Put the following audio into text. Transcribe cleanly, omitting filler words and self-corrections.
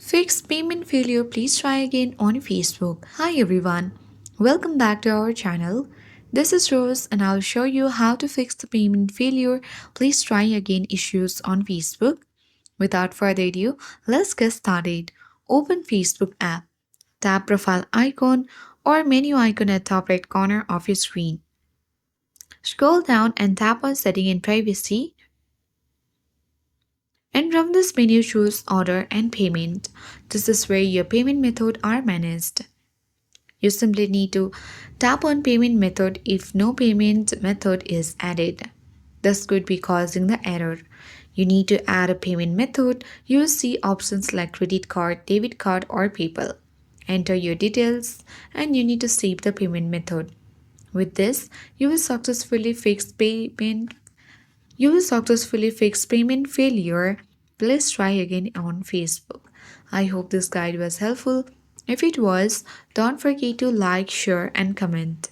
Fixed payment failure, please try again on Facebook. Hi everyone, welcome back to our channel. This is Rose and I'll show you how to fix the payment failure, please try again issues on Facebook. Without further ado, let's get started. Open Facebook app, tap profile icon or menu icon at top right corner of your screen. Scroll down and tap on setting and privacy. And from this menu choose order and payment. This is where your payment method are managed. You simply need to tap on payment method if no payment method is added. This could be causing the error. You need to add a payment method. You will see options like credit card, debit card or PayPal. Enter your details and you need to save the payment method. With this, you will successfully fix payment failure. Please try again on Facebook. I hope this guide was helpful. If it was, don't forget to like, share, and comment.